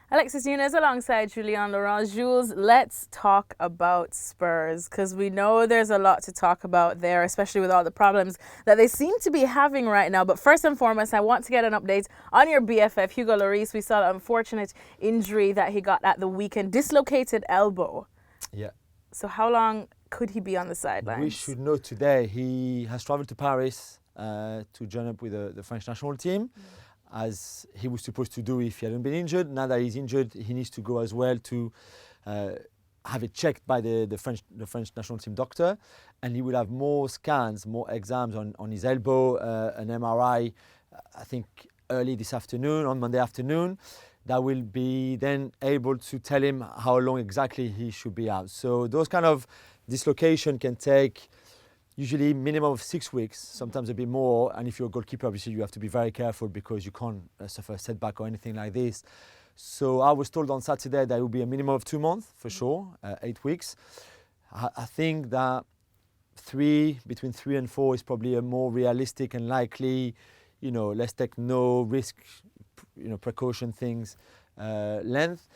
Alexis Nunes alongside Julien. Jules, let's talk about Spurs because we know there's a lot to talk about there, especially with all the problems that they seem to be having right now. But first and foremost, I want to get an update on your BFF, Hugo Lloris. We saw the unfortunate injury that he got at the weekend, dislocated elbow. Yeah. So how long could he be on the sidelines? We should know today he has travelled to Paris to join up with the French national team. As he was supposed to do if he hadn't been injured. Now that he's injured, he needs to go as well to have it checked by the French national team doctor, and he will have more scans, more exams on his elbow, an MRI, I think early this afternoon, on Monday afternoon, that will be then able to tell him how long exactly he should be out. So those kind of dislocation can take usually minimum of 6 weeks, sometimes a bit more. And if you're a goalkeeper, obviously you have to be very careful because you can't suffer a setback or anything like this. So I was told on Saturday that it will be a minimum of 2 months for sure, 8 weeks. I think that between 3 and 4 is probably a more realistic and likely, let's take no risk, precaution things, length.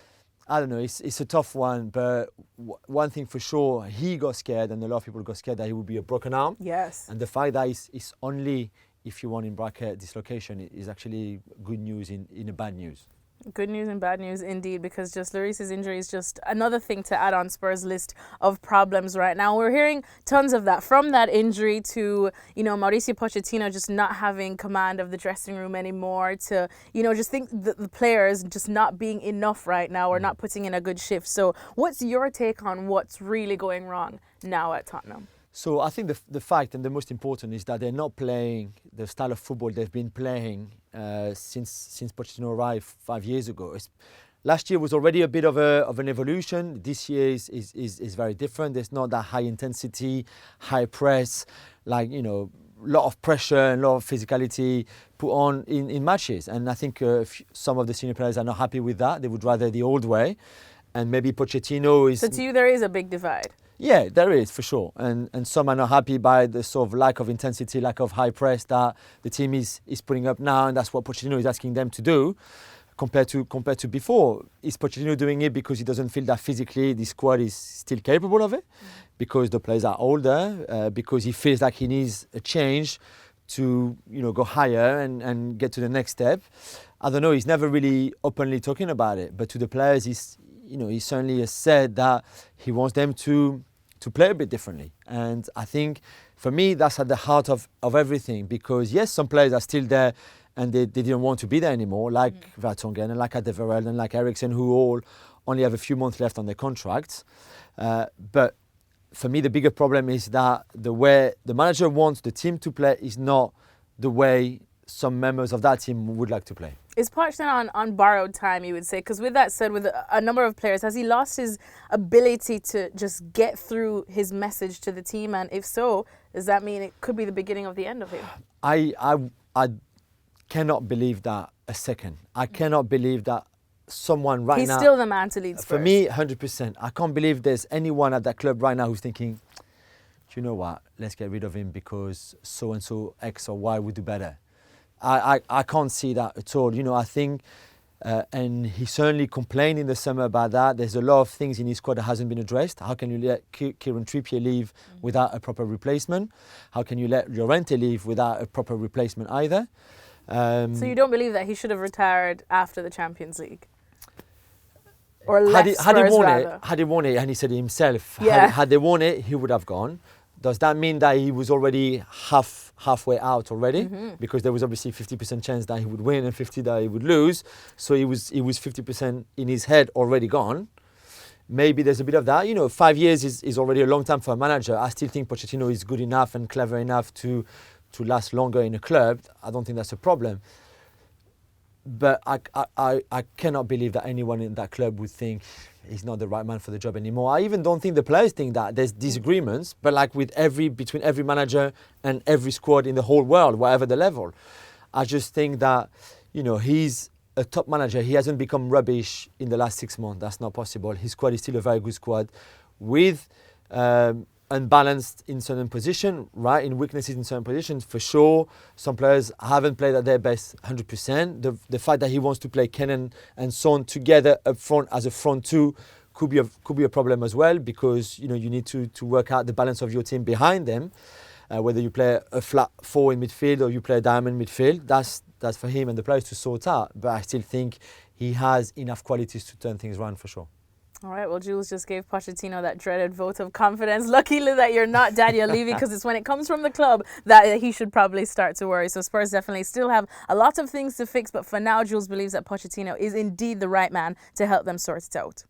I don't know, it's a tough one, but one thing for sure, he got scared and a lot of people got scared that he would be a broken arm. Yes. And the fact that it's only, if you want in bracket, dislocation is actually good news in a bad news. Good news and bad news indeed, because just Lloris's injury is just another thing to add on Spurs' list of problems right now. We're hearing tons of that, from that injury to, Mauricio Pochettino just not having command of the dressing room anymore, to, just think the players just not being enough right now or not putting in a good shift. So what's your take on what's really going wrong now at Tottenham? So I think the fact and the most important is that they're not playing the style of football they've been playing since Pochettino arrived 5 years ago. Last year was already a bit of an evolution. This year is very different. There's not that high intensity, high press, lot of pressure and a lot of physicality put on in matches. And I think some of the senior players are not happy with that. They would rather the old way. And maybe Pochettino is... So to you, there is a big divide? Yeah, there is, for sure. And some are not happy by the sort of lack of intensity, lack of high press that the team is putting up now, and that's what Pochettino is asking them to do compared to before. Is Pochettino doing it because he doesn't feel that physically the squad is still capable of it? Because the players are older, because he feels like he needs a change to go higher and get to the next step? I don't know, he's never really openly talking about it, but to the players he certainly has said that he wants them to play a bit differently. And I think, for me, that's at the heart of everything. Because, yes, some players are still there and they didn't want to be there anymore, like Vertonghen and like Adeverell and like Eriksen, who all only have a few months left on their contracts. But for me, the bigger problem is that the way the manager wants the team to play is not the way some members of that team would like to play. Is Poch then on borrowed time, you would say? Because with that said, with a number of players, has he lost his ability to just get through his message to the team? And if so, does that mean it could be the beginning of the end of him? I cannot believe that a second. I cannot believe that someone right now... He's still the man to lead Spurs. For me, 100%. I can't believe there's anyone at that club right now who's thinking, do you know what, let's get rid of him because so-and-so X or Y would do better. I can't see that at all. I think, and he certainly complained in the summer about that. There's a lot of things in his squad that hasn't been addressed. How can you let Kieran Trippier leave without a proper replacement? How can you let Llorente leave without a proper replacement either? So you don't believe that he should have retired after the Champions League? Or left had he won it, and he said it himself, had they won it, he would have gone. Does that mean that he was already halfway out already? Because there was obviously 50% chance that he would win and 50% that he would lose. So he was 50% in his head already gone. Maybe there's a bit of that. 5 years is already a long time for a manager. I still think Pochettino is good enough and clever enough to last longer in a club. I don't think that's a problem. But I cannot believe that anyone in that club would think he's not the right man for the job anymore. I even don't think the players think that. There's disagreements, but like between every manager and every squad in the whole world, whatever the level. I just think that, he's a top manager. He hasn't become rubbish in the last 6 months. That's not possible. His squad is still a very good squad with unbalanced in certain positions, right? In weaknesses in certain positions, for sure. Some players haven't played at their best 100%. The fact that he wants to play Kenan and Son together up front as a front two could be a problem as well, because you need to work out the balance of your team behind them. Whether you play a flat four in midfield or you play a diamond midfield, that's for him and the players to sort out. But I still think he has enough qualities to turn things around for sure. All right, well, Jules just gave Pochettino that dreaded vote of confidence. Luckily that you're not Daniel Levy, because it's when it comes from the club that he should probably start to worry. So Spurs definitely still have a lot of things to fix, but for now, Jules believes that Pochettino is indeed the right man to help them sort it out.